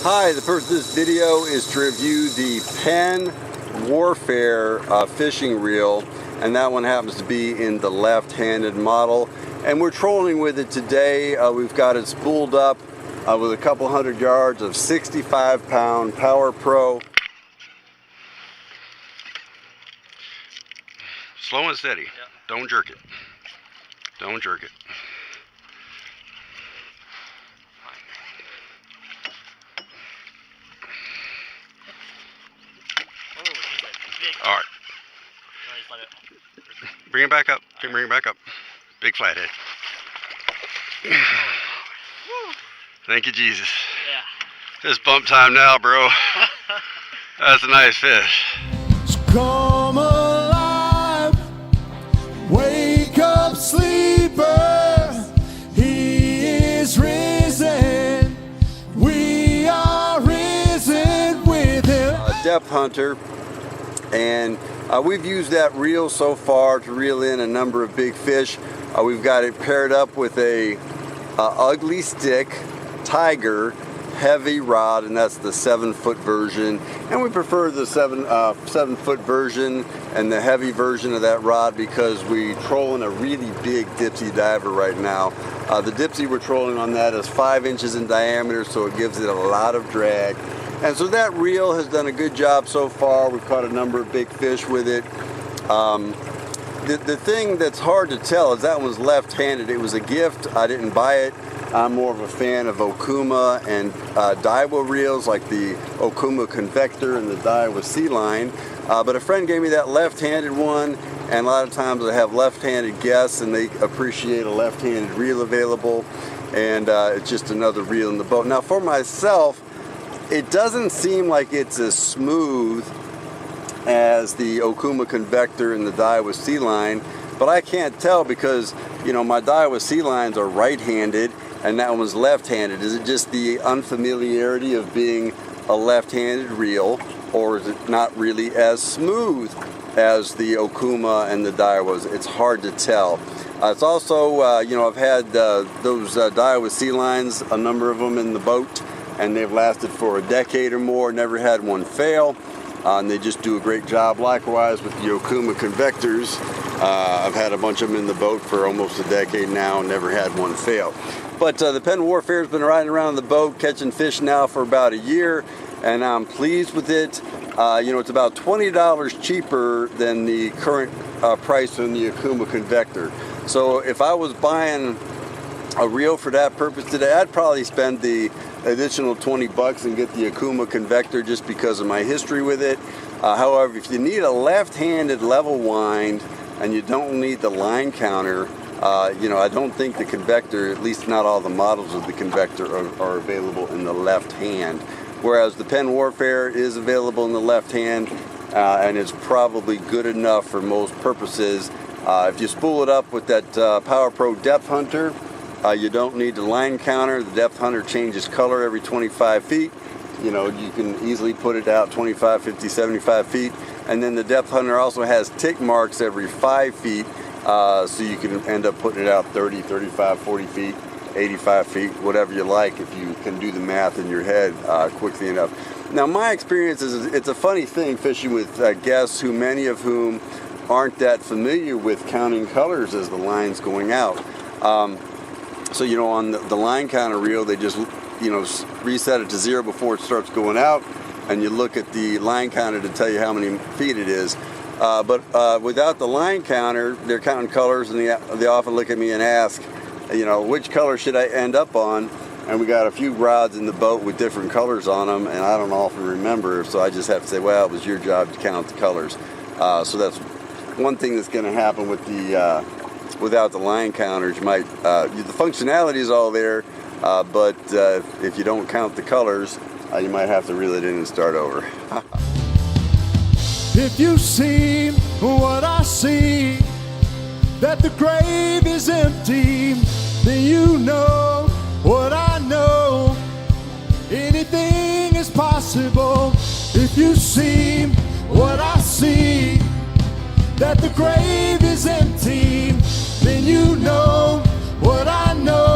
Hi, the purpose of this video is to review the Penn Warfare fishing reel, and that one happens to be in the left-handed model. And we're trolling with it today. We've got it spooled up with a couple hundred yards of 65-pound Power Pro. Slow and steady. Yep. Don't jerk it. Don't jerk it. All right. Bring it back up. Bring it back up. Big flathead. Thank you, Jesus. Yeah. It's bump time now, bro. That's a nice fish. Come alive, wake up, sleeper. He is risen. We are risen with him. A depth hunter, and we've used that reel so far to reel in a number of big fish. We've got it paired up with a ugly stick tiger heavy rod, and that's the 7-foot version, and we prefer the 7-foot version and the heavy version of that rod because we trolling a really big dipsy diver right now. The dipsy we're trolling on that is 5 inches in diameter, so it gives it a lot of drag. And so that reel has done a good job so far. We've caught a number of big fish with it. The thing that's hard to tell is that one was left-handed. It was a gift. I didn't buy it. I'm more of a fan of Okuma and Daiwa reels, like the Okuma Convector and the Daiwa Sea Line. But a friend gave me that left-handed one, and a lot of times I have left-handed guests and they appreciate a left-handed reel available, and it's just another reel in the boat. Now for myself, it doesn't seem like it's as smooth as the Okuma Convector and the Daiwa Sea Line, but I can't tell because, you know, my Daiwa Sea Lines are right-handed and that one's left-handed. Is it just the unfamiliarity of being a left-handed reel, or is it not really as smooth as the Okuma and the Daiwas? It's hard to tell. It's also, you know, I've had those Daiwa Sea Lines, a number of them in the boat, and they've lasted for a decade or more, never had one fail, and they just do a great job. Likewise with the Okuma Convectors, I've had a bunch of them in the boat for almost a decade now and never had one fail. But the Penn Warfare has been riding around the boat catching fish now for about a year, and I'm pleased with it. You know, it's about $20 cheaper than the current price on the Okuma Convector. So if I was buying a reel for that purpose today, I'd probably spend the additional 20 bucks and get the Okuma Convector just because of my history with it. However, if you need a left-handed level wind and you don't need the line counter, you know, I don't think the Convector, at least not all the models of the Convector, are available in the left hand. Whereas the Penn Warfare is available in the left hand, and it's probably good enough for most purposes. If you spool it up with that Power Pro Depth Hunter, you don't need the line counter. The Depth Hunter changes color every 25 feet. You know, you can easily put it out 25, 50, 75 feet. And then the Depth Hunter also has tick marks every 5 feet, so you can end up putting it out 30, 35, 40 feet, 85 feet, whatever you like, if you can do the math in your head quickly enough. Now, my experience is it's a funny thing fishing with guests, many of whom aren't that familiar with counting colors as the line's going out. So, you know, on the line counter reel, they just, you know, reset it to 0 before it starts going out, and you look at the line counter to tell you how many feet it is. But without the line counter, they're counting colors, and they often look at me and ask, you know, which color should I end up on? And we got a few rods in the boat with different colors on them, and I don't often remember, so I just have to say, well, it was your job to count the colors. So that's one thing that's going to happen with the without the line counters. You might the functionality is all there, but if you don't count the colors, you might have to reel it in and start over. If you see what I see, that the grave is empty, then you know what I know. Anything is possible. If you see what I see, that the grave is empty, then you know what I know.